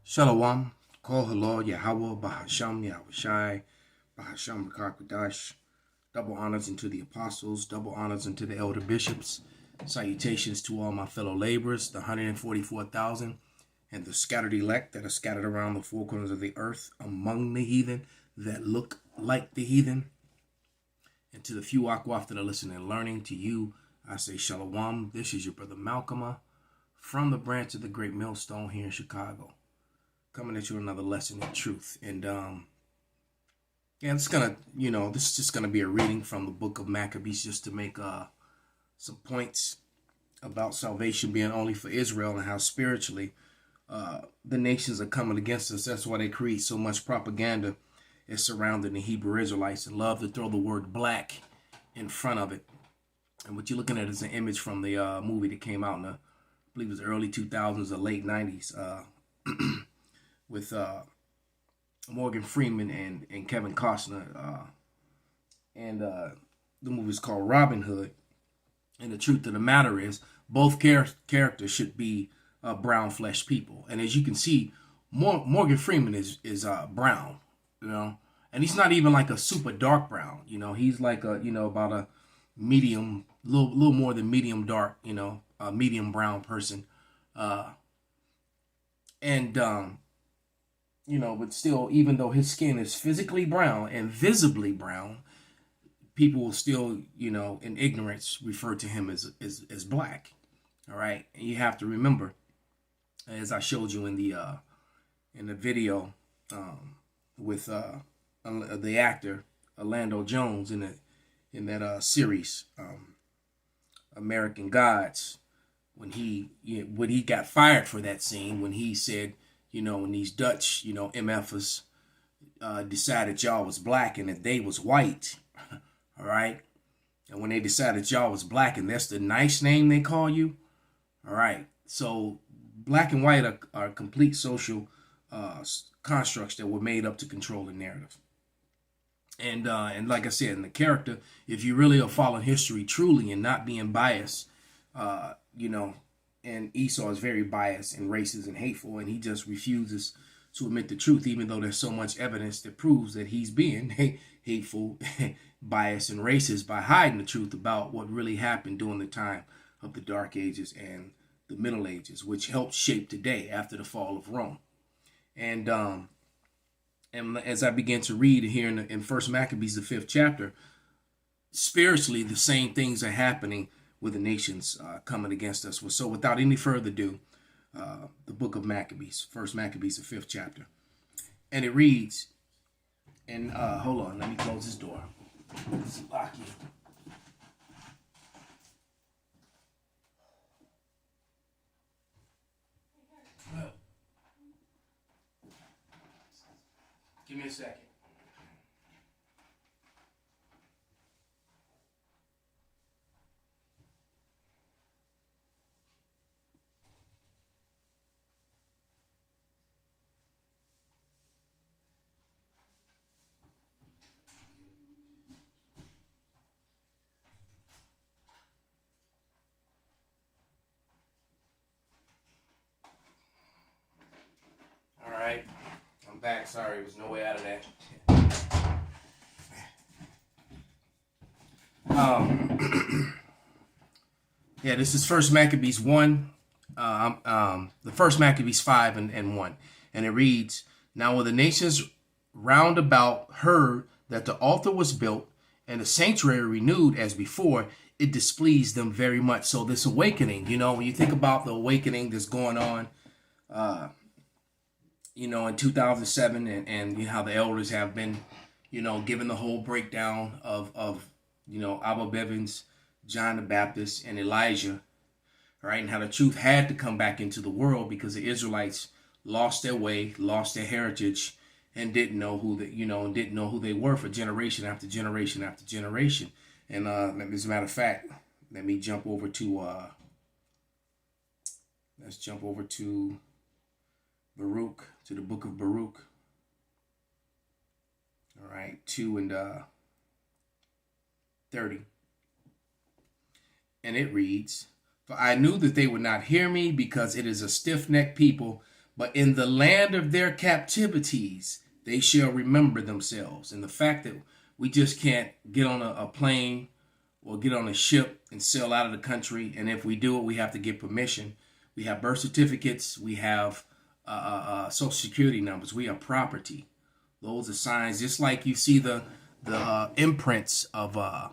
Shalom, call Halal, Yahawah, Bahasham, Yahawashi, Bahasham, Qadash. Double honors unto the apostles, double honors unto the elder bishops. Salutations to all my fellow laborers, the 144,000, and the scattered elect that are scattered around the four corners of the earth among the heathen that look like the heathen. And to the few Akwaf that are listening and learning, to you, I say Shalom. This is your brother Malcolm from the branch of the Great Millstone here in Chicago, coming at you another lesson in truth. And yeah, it's gonna, this is just gonna be a reading from the book of Maccabees, just to make some points about salvation being only for Israel and how spiritually the nations are coming against us. That's why they create so much propaganda is surrounding the Hebrew Israelites and love to throw the word black in front of it. And what you're looking at is an image from the movie that came out in the, I believe it was early 2000s or late 90s, with Morgan Freeman and Kevin Costner. And the movie is called Robin Hood. And the truth of the matter is, both characters should be brown flesh people. And as you can see, Morgan Freeman is brown, and he's not even like a super dark brown. He's like a, about a medium, little more than medium dark, a medium brown person. But still, even though his skin is physically brown and visibly brown, people will still, in ignorance, refer to him as black. All right, and you have to remember, as I showed you in the video with the actor Orlando Jones in that series, American Gods, when he got fired for that scene, when he said, when these Dutch, MFers decided y'all was black and that they was white, all right? And when they decided y'all was black and that's the nice name they call you, all right? So black and white are complete social constructs that were made up to control the narrative. And like I said, in the character, if you really are following history truly and not being biased, and Esau is very biased and racist and hateful, and he just refuses to admit the truth, even though there's so much evidence that proves that he's being hateful, biased, and racist by hiding the truth about what really happened during the time of the Dark Ages and the Middle Ages, which helped shape today after the fall of Rome. And as I began to read here in First Maccabees, the 5th chapter, spiritually the same things are happening with the nations coming against us. So without any further ado, the book of Maccabees, First Maccabees, the 5th chapter. And it reads, and hold on, let me close this door. It's locky. Give me a second. All right, I'm back. Sorry, there was no way out of that. Yeah, this is First Maccabees 1, the First Maccabees 5 and 1. And it reads, Now when the nations round about heard that the altar was built and the sanctuary renewed as before, it displeased them very much. So this awakening, when you think about the awakening that's going on, in 2007 and how the elders have been, given the whole breakdown of Abba Bivens, John the Baptist, and Elijah, right? And how the truth had to come back into the world because the Israelites lost their way, lost their heritage, and didn't know who they were for generation after generation after generation. And as a matter of fact, let me jump over to let's jump over to Baruch, to the book of Baruch. All right, 2 and 30. And it reads, For I knew that they would not hear me, because it is a stiff-necked people, But in the land of their captivities, they shall remember themselves. And the fact that we just can't get on a plane or get on a ship and sail out of the country. And if we do it, we have to get permission. We have birth certificates. We have social security numbers. We have property. Those are signs, just like you see the imprints of, of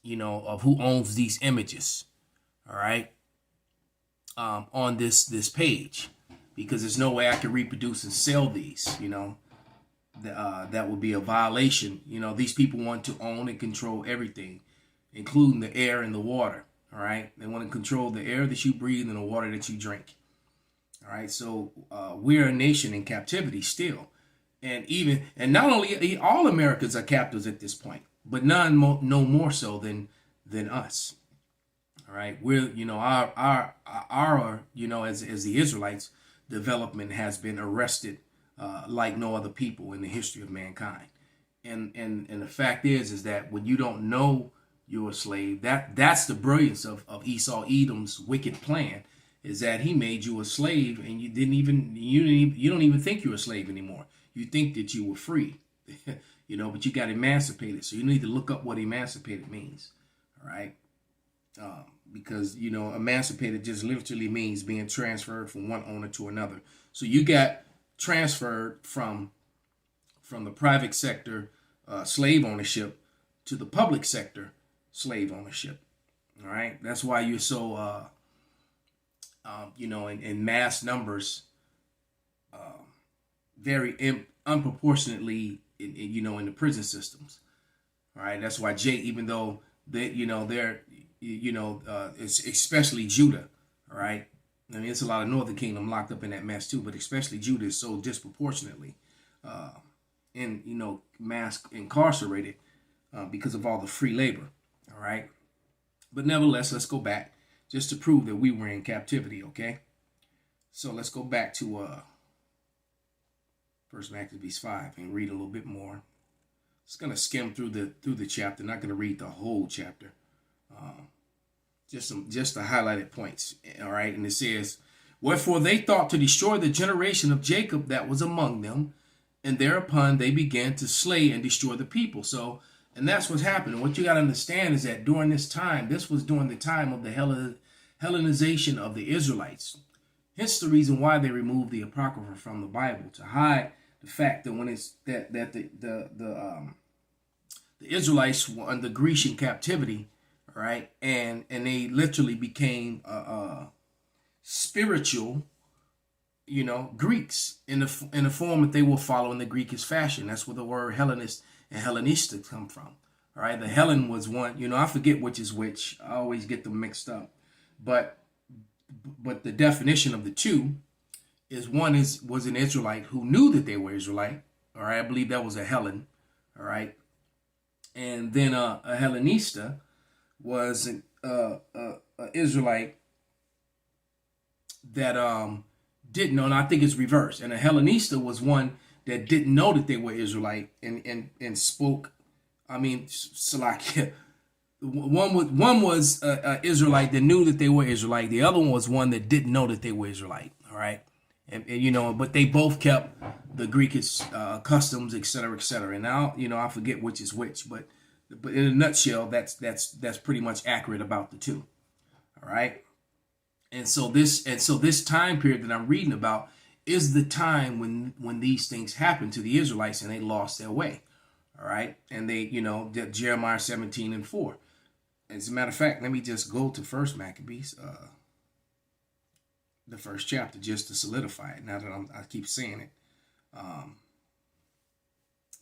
who owns these images. All right. On this page, because there's no way I can reproduce and sell these, that would be a violation. These people want to own and control everything, including the air and the water. All right. They want to control the air that you breathe and the water that you drink. All right. So we're a nation in captivity still. And not only all Americans are captives at this point, but none no more so than us. All right. We're, our as the Israelites, development has been arrested like no other people in the history of mankind. And the fact is that when you don't know you're a slave, that's the brilliance of Esau Edom's wicked plan, is that he made you a slave and you don't even think you're a slave anymore. You think that you were free, but you got emancipated. So you need to look up what emancipated means. All right. Because, emancipated just literally means being transferred from one owner to another. So you got transferred from the private sector slave ownership to the public sector slave ownership. All right. That's why you're so, in mass numbers, very unproportionately, in the prison systems. All right. That's why even though they're, it's especially Judah. All right. I mean, it's a lot of Northern Kingdom locked up in that mess too, but especially Judah is so disproportionately, mass incarcerated because of all the free labor. All right. But nevertheless, let's go back just to prove that we were in captivity. Okay. So let's go back to First Maccabees 5 and read a little bit more. Just gonna skim through the chapter. Not gonna read the whole chapter. Just the highlighted points. All right, and it says, "Wherefore they thought to destroy the generation of Jacob that was among them, and thereupon they began to slay and destroy the people." So, and that's what's happening. What you got to understand is that during this time, this was during the time of the Hellenization of the Israelites. Hence the reason why they removed the Apocrypha from the Bible, to hide the fact that when it's that the Israelites were under Grecian captivity, right, and they literally became spiritual, Greeks in the form that they were following the Greekish fashion. That's where the word Hellenist and Hellenista come from. All right, the Hellen was one. I forget which is which. I always get them mixed up, but the definition of the two is one was an Israelite who knew that they were Israelite. All right, I believe that was a Hellen. All right, and then a Hellenista was an Israelite that didn't know, and I think it's reversed. And a Hellenista was one that didn't know that they were Israelite and spoke. I mean, Salakia. One was a Israelite that knew that they were Israelite. The other one was one that didn't know that they were Israelite. All right, and but they both kept the Greekish customs, etc., etc. And now, I forget which is which, but in a nutshell, that's pretty much accurate about the two. All right, and so this time period that I'm reading about is the time when these things happened to the Israelites and they lost their way. All right, and they Jeremiah 17:4. As a matter of fact, let me just go to First Maccabees, the first chapter, just to solidify it. Now that I keep saying it,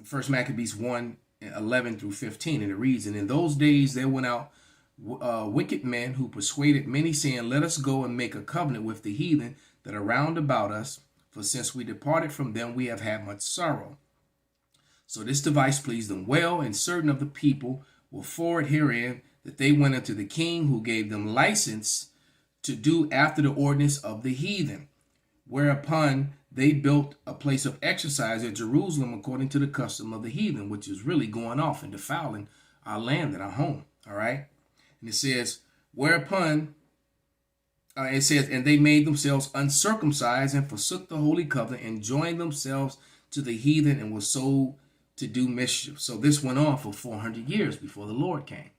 First Maccabees 1:11-15, and it reads, "And in those days there went out wicked men who persuaded many, saying, Let us go and make a covenant with the heathen that are round about us, for since we departed from them, we have had much sorrow. So this device pleased them well, and certain of the people were forward herein, that they went unto the king, who gave them license to do after the ordinance of the heathen. Whereupon they built a place of exercise at Jerusalem according to the custom of the heathen," which is really going off and defiling our land and our home. All right. And it says, "Whereupon It says, and they made themselves uncircumcised and forsook the holy covenant and joined themselves to the heathen and were sold to do mischief. So this went on for 400 years before the Lord came.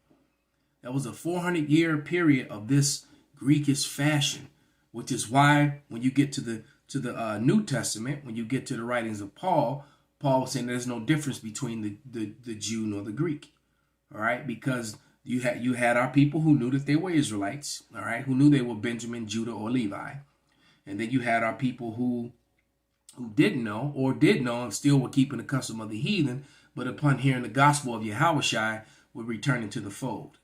That was a 400-year period of this Greekish fashion, which is why when you get to the New Testament, when you get to the writings of Paul, Paul was saying there's no difference between the Jew nor the Greek. All right, because you had our people who knew that they were Israelites, all right, who knew they were Benjamin, Judah, or Levi. And then you had our people who didn't know or did know and still were keeping the custom of the heathen, but upon hearing the gospel of Yahawashi were returning to the fold.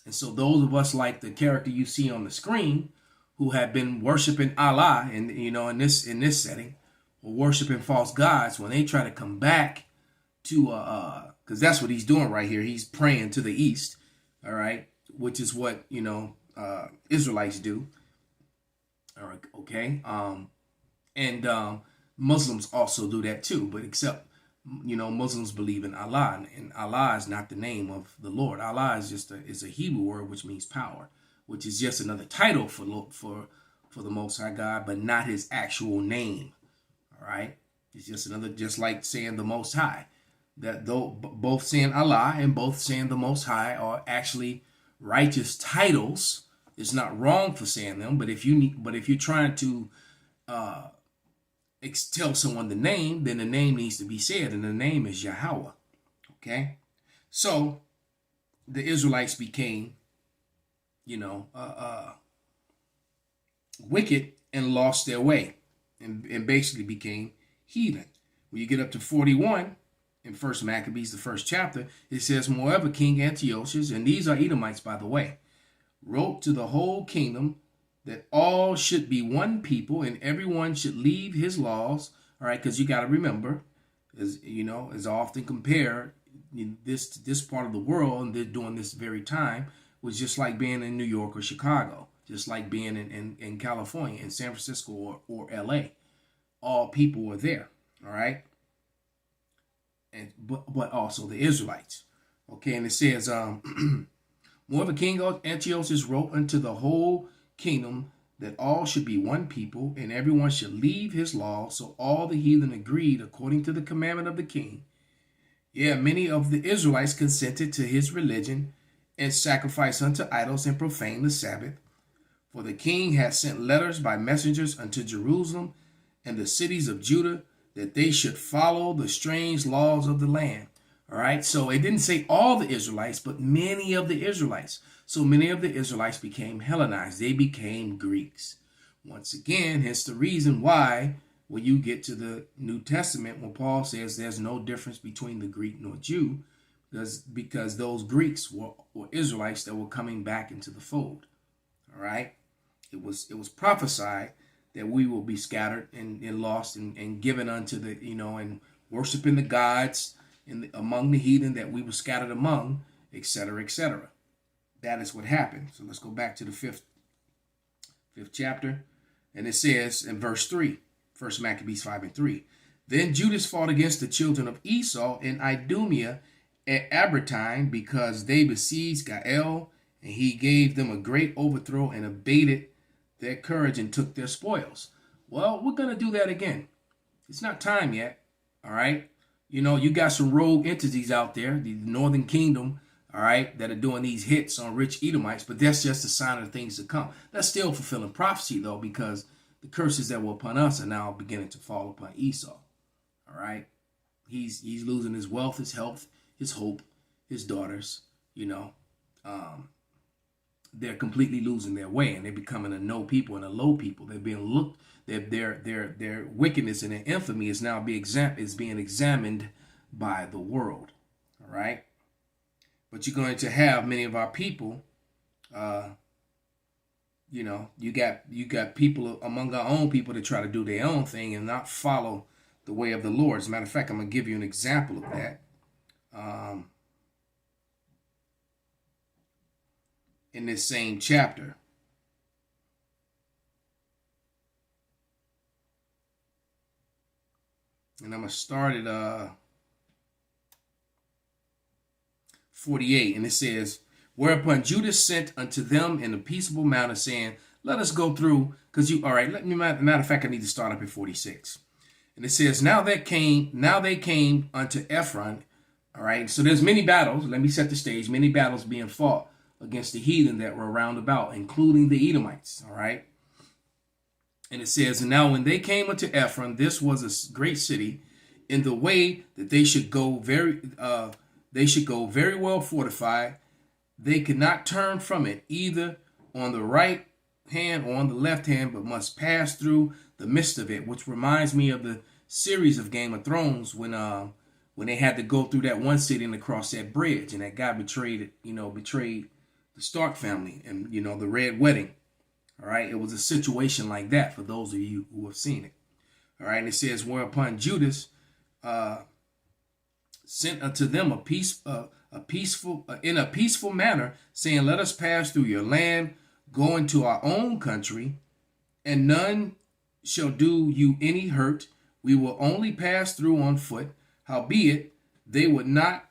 And so those of us like the character you see on the screen who have been worshiping Allah and in this setting, or worshiping false gods, when they try to come back to because that's what he's doing right here. He's praying to the east, all right, which is what Israelites do. All right, okay. And Muslims also do that too, but except Muslims believe in Allah, and Allah is not the name of the Lord. Allah is just is a Hebrew word which means power, which is just another title for the Most High God, but not his actual name. All right, it's just another, just like saying the Most High. That though both saying Allah and both saying the Most High are actually righteous titles, it's not wrong for saying them. But if you're trying to tell someone the name, then the name needs to be said, and the name is Yahawah. Okay, so the Israelites became, wicked and lost their way, and basically became heathen. When you get up to 41 in First Maccabees, the first chapter, it says, moreover, King Antiochus, and these are Edomites, by the way, wrote to the whole kingdom that all should be one people and everyone should leave his laws. All right, because you got to remember, as often compared, this part of the world and they're doing this very time was just like being in New York or Chicago, just like being in California, in San Francisco or LA. All people were there. All right. But also the Israelites. Okay, and it says, moreover, King Antiochus wrote unto the whole kingdom that all should be one people, and everyone should leave his law. So all the heathen agreed according to the commandment of the king. Yeah, many of the Israelites consented to his religion, and sacrificed unto idols, and profaned the Sabbath. For the king had sent letters by messengers unto Jerusalem and the cities of Judah, that they should follow the strange laws of the land. All right, so it didn't say all the Israelites, but many of the Israelites. So many of the Israelites became Hellenized. They became Greeks. Once again, hence the reason why when you get to the New Testament, when Paul says there's no difference between the Greek nor Jew, because those Greeks were Israelites that were coming back into the fold. All right, it was prophesied that we will be scattered and lost and given unto the, and worshiping the gods among the heathen that we were scattered among, etc., etc. That is what happened. So let's go back to the fifth chapter. And it says in verse 3, 1 Maccabees 5:3, then Judas fought against the children of Esau in Idumea at Abertine, because they besieged Gael, and he gave them a great overthrow and abated their courage and took their spoils. Well, we're going to do that again. It's not time yet. All right. You got some rogue entities out there, the Northern Kingdom, all right, that are doing these hits on rich Edomites, but that's just a sign of the things to come. That's still fulfilling prophecy, though, because the curses that were upon us are now beginning to fall upon Esau. All right. He's losing his wealth, his health, his hope, his daughters, they're completely losing their way, and they're becoming a no people and a low people. They're being looked, their wickedness and their infamy is now being examined by the world. All right. But you're going to have many of our people, you got people among our own people that try to do their own thing and not follow the way of the Lord. As a matter of fact, I'm going to give you an example of that. In this same chapter. And I'm going to start at 48. And it says, whereupon Judas sent unto them in a peaceable manner, saying, let us go through, because all right, matter of fact, I need to start up at 46. And it says, now they came unto Ephron. All right, so there's many battles. Let me set the stage. Many battles being fought against the heathen that were round about, including the Edomites. All right. And it says, and now when they came unto Ephron, this was a great city, in the way that they should go very well fortified. They could not turn from it, either on the right hand or on the left hand, but must pass through the midst of it, which reminds me of the series of Game of Thrones when they had to go through that one city and across that bridge, and that guy betrayed the Stark family, and the Red Wedding. All right, it was a situation like that for those of you who have seen it. All right, and it says, whereupon Judas sent unto them in a peaceful manner, saying, let us pass through your land, go into our own country, and none shall do you any hurt. We will only pass through on foot. Howbeit, they would not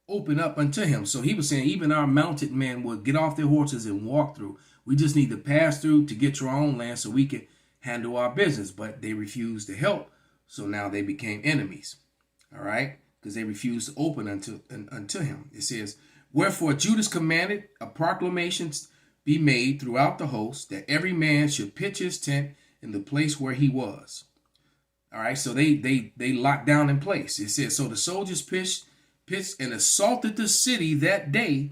open up unto him. So he was saying, even our mounted men would get off their horses and walk through. We just need to pass through to get to our own land so we can handle our business. But they refused to help. So now they became enemies. All right. Because they refused to open unto him. It says, wherefore Judas commanded a proclamation be made throughout the host, that every man should pitch his tent in the place where he was. All right. So they locked down in place. It says, so the soldiers pitched and assaulted the city that day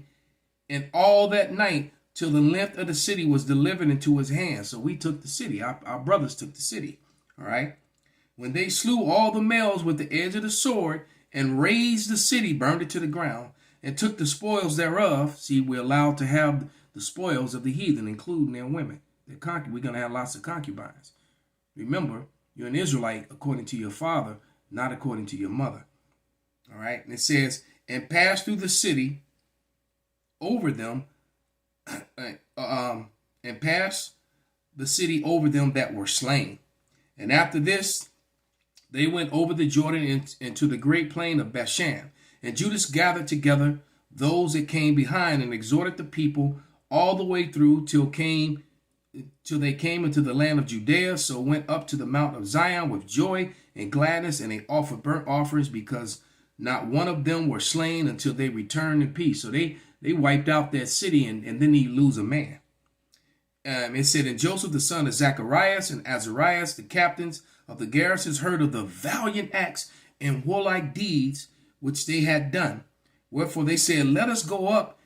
and all that night, till the length of the city was delivered into his hands. So we took the city. Our brothers took the city. All right. When they slew all the males with the edge of the sword and razed the city, burned it to the ground, and took the spoils thereof. See, we're allowed to have the spoils of the heathen, including their women. We're going to have lots of concubines. Remember, you're an Israelite according to your father, not according to your mother. All right. And it says, and passed through the city over them, and passed the city over them that were slain. And after this, they went over the Jordan into the great plain of Bashan. And Judas gathered together those that came behind and exhorted the people all the way through till they came into the land of Judea. So went up to the Mount of Zion with joy and gladness, and they offered burnt offerings, because not one of them were slain until they returned in peace. So they wiped out that city, and then he lose a man. It said, and Joseph the son of Zacharias and Azarias, the captains of the garrisons, heard of the valiant acts and warlike deeds which they had done. Wherefore they said, let us go up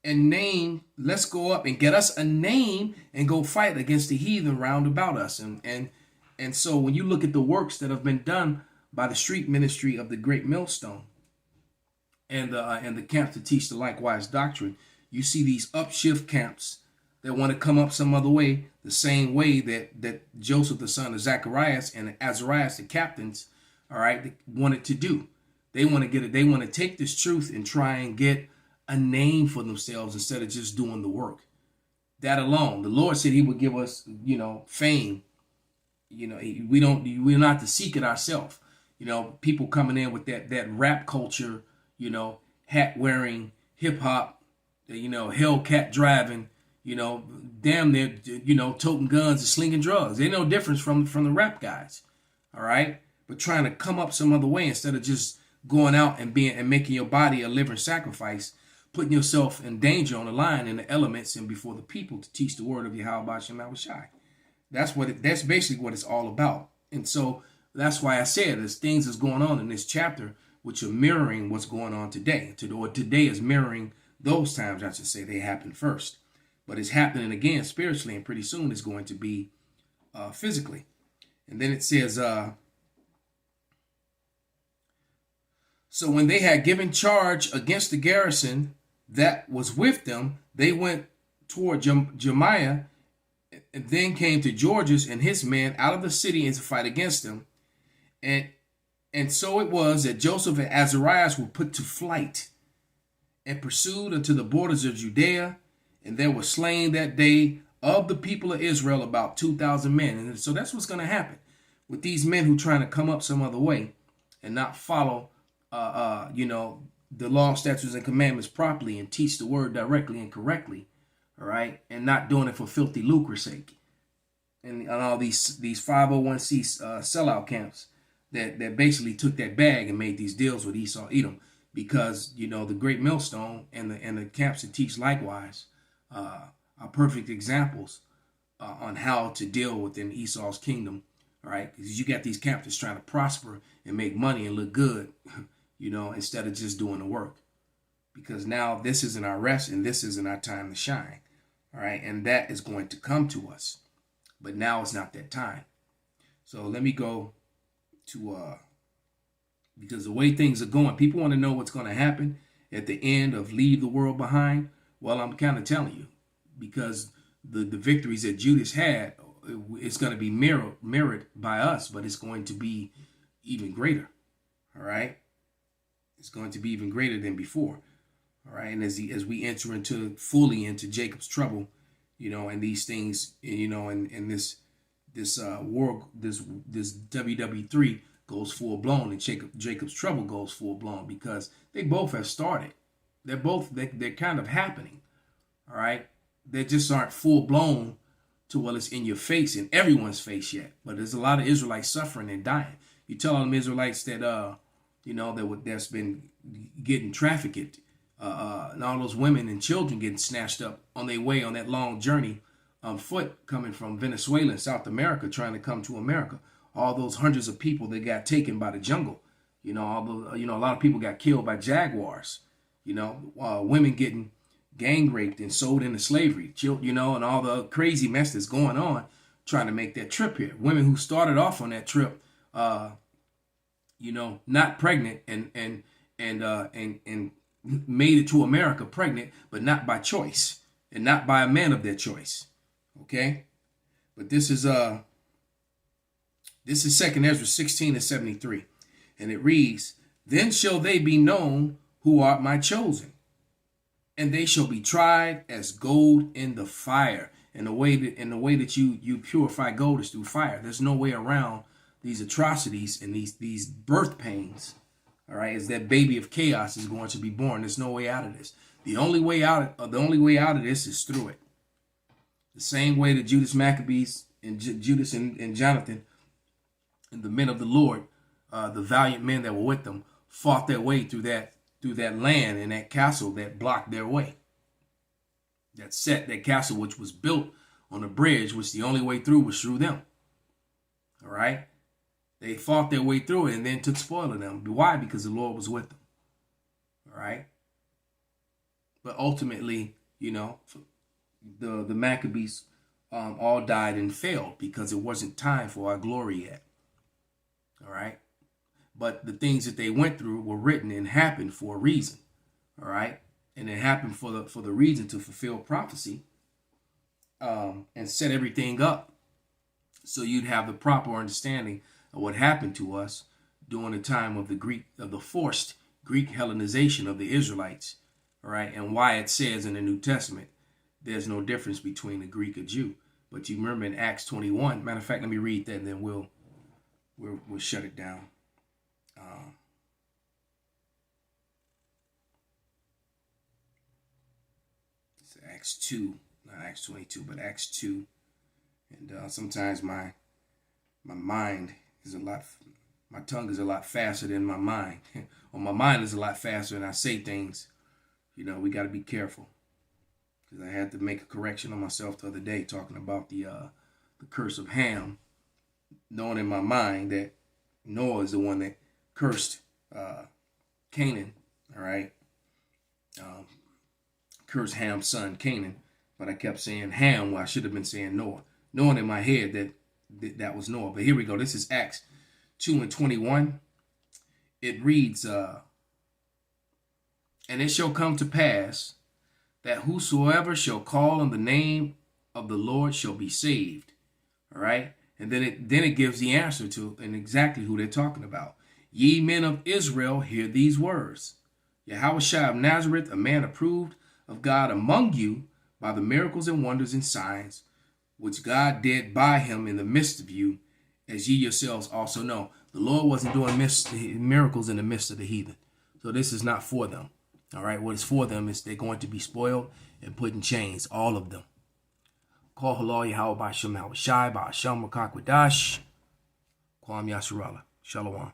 and get us a name and go fight against the heathen round about us. And so when you look at the works that have been done by the street ministry of the Great Millstone and the camps to teach the likewise doctrine, you see these upshift camps that want to come up some other way, the same way that Joseph the son of Zacharias and Azarias, the captains, all right, wanted to do. They want to get it. They want to take this truth and try and get a name for themselves instead of just doing the work. That alone, the Lord said he would give us, fame. We're not to seek it ourselves. People coming in with that rap culture, hat wearing, hip hop, Hellcat driving, damn near, toting guns and slinging drugs. Ain't no difference from the rap guys. All right. But trying to come up some other way instead of just going out and making your body a living sacrifice, putting yourself in danger on the line in the elements and before the people to teach the word of Yahawah Yahawashi. That's basically what it's all about. And so that's why I said there's things that's going on in this chapter which are mirroring what's going on today. Or today is mirroring those times, I should say, they happened first. But it's happening again spiritually, and pretty soon it's going to be physically. And then it says, so when they had given charge against the garrison that was with them, they went toward JAMAICA, and then came to Georges and his men out of the city and to fight against them. And so it was that Joseph and Azarias were put to flight and pursued unto the borders of Judea. And there were slain that day of the people of Israel about 2,000 men. And so that's what's going to happen with these men who trying to come up some other way and not follow, the law, statutes, and commandments properly and teach the word directly and correctly. all right, and not doing it for filthy lucre's sake. And all these 501c sellout camps that basically took that bag and made these deals with Esau Edom, because the great millstone and the camps that teach likewise are perfect examples on how to deal within Esau's kingdom. All right, because you got these camps that's trying to prosper and make money and look good, instead of just doing the work. Because now this isn't our rest and this isn't our time to shine. All right, and that is going to come to us. But now it's not that time. So let me go to, because the way things are going, people want to know what's going to happen at the end of Leave the World Behind. Well, I'm kind of telling you, because the victories that Judas had, it's going to be mirrored by us, but it's going to be even greater. All right. It's going to be even greater than before. All right. And as we enter fully into Jacob's trouble, and these things, and this war, this WW3 goes full blown, and Jacob's trouble goes full blown, because they both have started. They're kind of happening. All right. They just aren't full blown to where it's in your face, in everyone's face yet. But there's a lot of Israelites suffering and dying. You tell them Israelites that, that's been getting trafficked, and all those women and children getting snatched up on their way on that long journey on foot, coming from Venezuela and South America, trying to come to America. All those hundreds of people that got taken by the jungle. A lot of people got killed by jaguars. Women getting gang raped and sold into slavery, and all the crazy mess that's going on, trying to make that trip here. Women who started off on that trip, not pregnant and made it to America pregnant, but not by choice and not by a man of their choice. Okay, but this is 2nd Ezra 16:73, and it reads, "Then shall they be known who are my chosen, and they shall be tried as gold in the fire." And the way that you purify gold is through fire. There's no way around these atrocities and these birth pains. All right, as that baby of chaos is going to be born. There's no way out of this. The only way out of this is through it. The same way that Judas Maccabees and Judas and Jonathan and the men of the Lord, the valiant men that were with them, fought their way through that land and that castle that blocked their way. That castle which was built on a bridge, which the only way through was through them. All right. They fought their way through it and then took spoil of them. Why? Because the Lord was with them. All right. But ultimately, the Maccabees all died and failed because it wasn't time for our glory yet. All right. But the things that they went through were written and happened for a reason. All right. And it happened for the reason to fulfill prophecy, and set everything up so you'd have the proper understanding of what happened to us during the time of the forced Greek Hellenization of the Israelites. All right. And why it says in the New Testament, there's no difference between a Greek or Jew. But you remember in Acts 21, matter of fact, let me read that and then we'll shut it down. It's Acts 2, not Acts 22, but Acts 2. And sometimes my mind is my tongue is a lot faster than my mind. Or my mind is a lot faster and I say things, we got to be careful. Because I had to make a correction on myself the other day talking about the curse of Ham, knowing in my mind that Noah is the one that cursed Canaan, all right? Cursed Ham's son, Canaan. But I kept saying Ham when I should have been saying Noah. Knowing in my head that was Noah. But here we go. This is Acts 2:21. It reads, "And it shall come to pass that whosoever shall call on the name of the Lord shall be saved." All right. And then it gives the answer to and exactly who they're talking about. "Ye men of Israel, hear these words. Yahawashi of Nazareth, a man approved of God among you by the miracles and wonders and signs, which God did by him in the midst of you, as ye yourselves also know." The Lord wasn't doing miracles in the midst of the heathen. So this is not for them. All right. What is for them is they're going to be spoiled and put in chains, all of them. Call Halal Yahawah by Sham Yahawashi by Sham Qadash. Kwam Yasharala. Shalom.